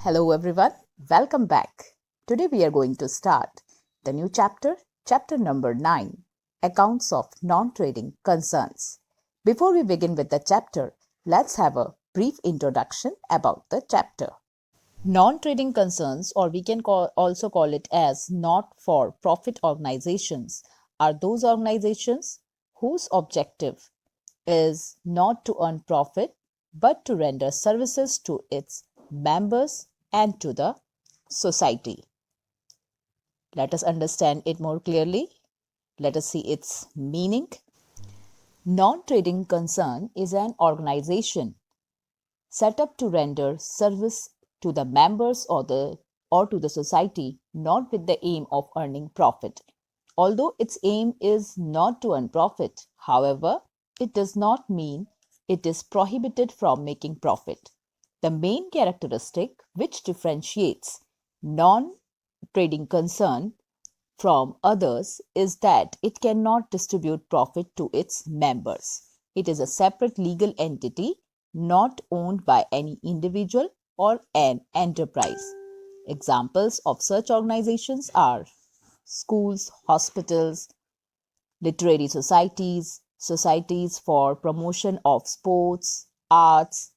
Hello everyone, welcome back. Today we are going to start the new chapter, chapter number 9, Accounts of Non-Trading Concerns. Before we begin with the chapter, let's have a brief introduction about the chapter. Non-trading concerns, or we can also call it as not-for-profit organizations, are those organizations whose objective is not to earn profit but to render services to its members and to the society. Let us understand it more clearly. Let us see its meaning. Non-trading concern is an organization set up to render service to the members or to the society, not with the aim of earning profit. Although its aim is not to earn profit, however, it does not mean it is prohibited from making profit. The main characteristic which differentiates non-trading concern from others is that it cannot distribute profit to its members. It is a separate legal entity not owned by any individual or an enterprise. Examples of such organizations are schools, hospitals, literary societies, societies for promotion of sports, arts,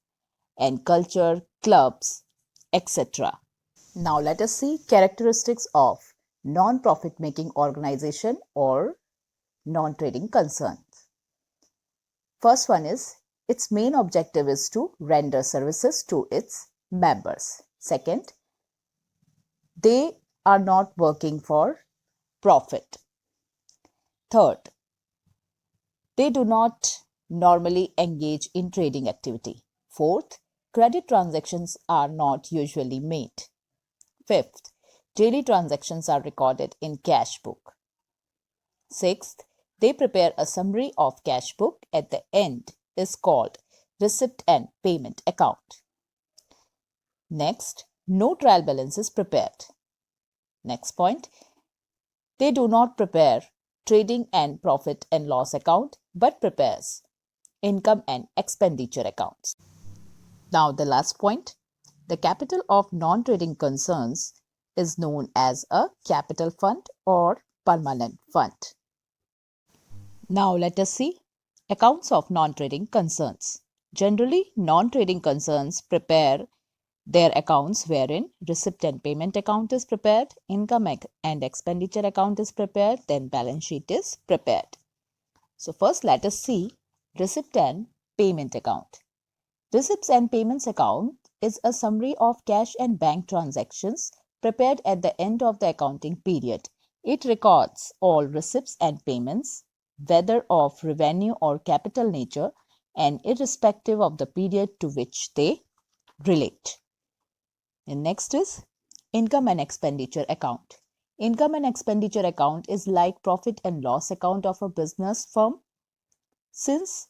and culture, clubs, etc. Now let us see characteristics of non-profit making organization or non-trading concerns. First one is its main objective is to render services to its members. Second, they are not working for profit. Third, they do not normally engage in trading activity. Fourth, credit transactions are not usually made. Fifth, daily transactions are recorded in cash book. Sixth, they prepare a summary of cash book at the end is called receipt and payment account. Next, no trial balance is prepared. Next point, they do not prepare trading and profit and loss account but prepares income and expenditure accounts. Now the last point, the capital of non-trading concerns is known as a capital fund or permanent fund. Now let us see accounts of non-trading concerns. Generally, non-trading concerns prepare their accounts wherein receipt and payment account is prepared, income and expenditure account is prepared, then balance sheet is prepared. So first let us see receipt and payment account. Receipts and payments account is a summary of cash and bank transactions prepared at the end of the accounting period. It records all receipts and payments, whether of revenue or capital nature, and irrespective of the period to which they relate. And next is income and expenditure account. Income and expenditure account is like profit and loss account of a business firm. Since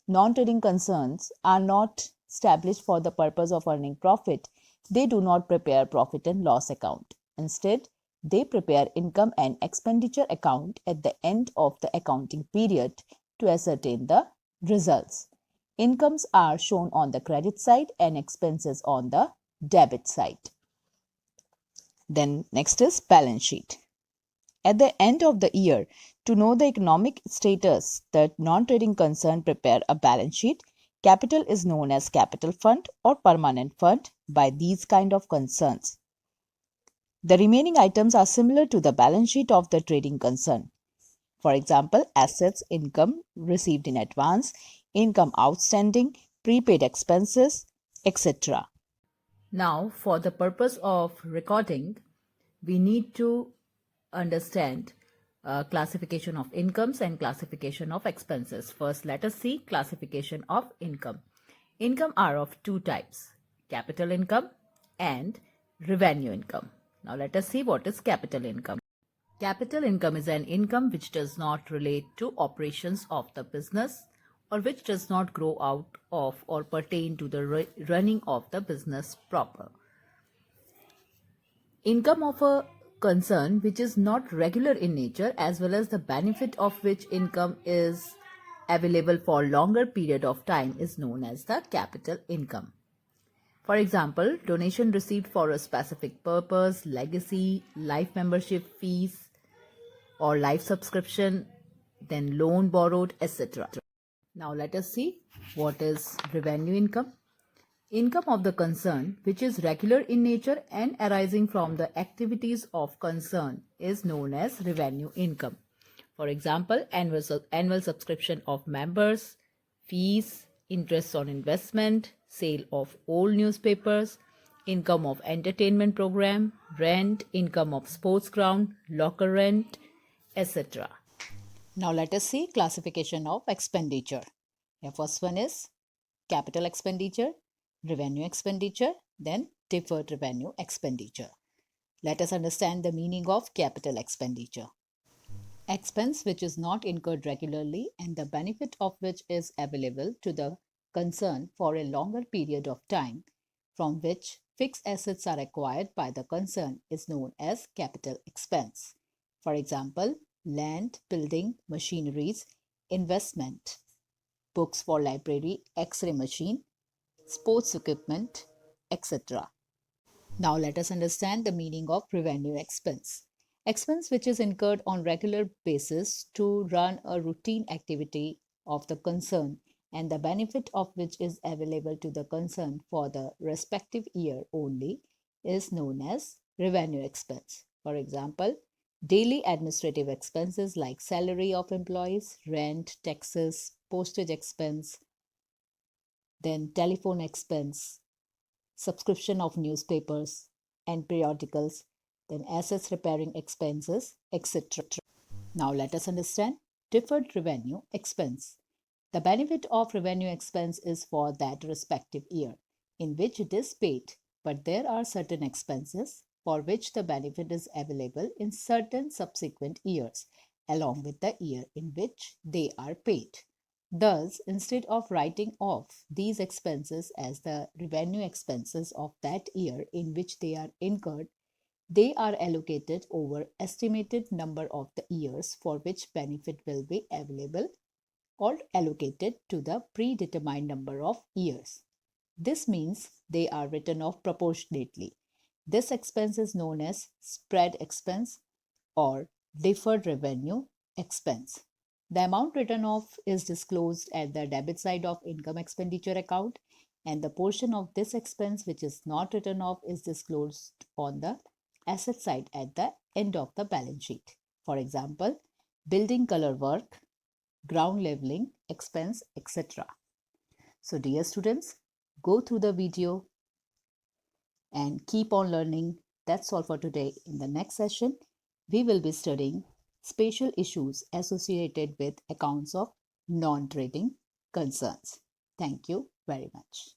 non-trading concerns are not established for the purpose of earning profit, they do not prepare profit and loss account. Instead, they prepare income and expenditure account at the end of the accounting period to ascertain the results. Incomes are shown on the credit side and expenses on the debit side. Then next is balance sheet. At the end of the year, to know the economic status, the non-trading concern prepare a balance sheet. Capital is known as capital fund or permanent fund by these kind of concerns. The remaining items are similar to the balance sheet of the trading concern. For example, assets, income received in advance, income outstanding, prepaid expenses, etc. Now, for the purpose of recording, we need to understand classification of incomes and classification of expenses. First, let us see classification of income. Income are of two types, capital income and revenue income. Now, let us see what is capital income. Capital income is an income which does not relate to operations of the business or which does not grow out of or pertain to the running of the business proper. Income of a concern which is not regular in nature as well as the benefit of which income is available for longer period of time is known as the capital income. For example, donation received for a specific purpose, legacy, life membership fees, or life subscription, then loan borrowed, etc. Now let us see what is revenue income. Income of the concern, which is regular in nature and arising from the activities of concern, is known as revenue income. For example, annual subscription of members, fees, interest on investment, sale of old newspapers, income of entertainment program, rent, income of sports ground, locker rent, etc. Now let us see classification of expenditure. The first one is capital expenditure, revenue expenditure, then deferred revenue expenditure. Let us understand the meaning of capital expenditure. Expense which is not incurred regularly and the benefit of which is available to the concern for a longer period of time, from which fixed assets are acquired by the concern, is known as capital expense. For example, land, building, machineries, investment, books for library, X-ray machine, sports equipment, etc. Now let us understand the meaning of revenue expense. Expense which is incurred on regular basis to run a routine activity of the concern and the benefit of which is available to the concern for the respective year only is known as revenue expense. For example, daily administrative expenses like salary of employees, rent, taxes, postage expense, then telephone expense, subscription of newspapers and periodicals, then assets repairing expenses, etc. Now let us understand deferred revenue expense. The benefit of revenue expense is for that respective year in which it is paid, but there are certain expenses for which the benefit is available in certain subsequent years along with the year in which they are paid. Thus, instead of writing off these expenses as the revenue expenses of that year in which they are incurred, they are allocated over estimated number of the years for which benefit will be available or allocated to the predetermined number of years. This means they are written off proportionately. This expense is known as spread expense or deferred revenue expense. The amount written off is disclosed at the debit side of income expenditure account, and the portion of this expense which is not written off is disclosed on the asset side at the end of the balance sheet. For example, building color work, ground leveling expense, etc. So dear students, go through the video and keep on learning. That's all for today. In the next session, we will be studying special issues associated with accounts of non-trading concerns. Thank you very much.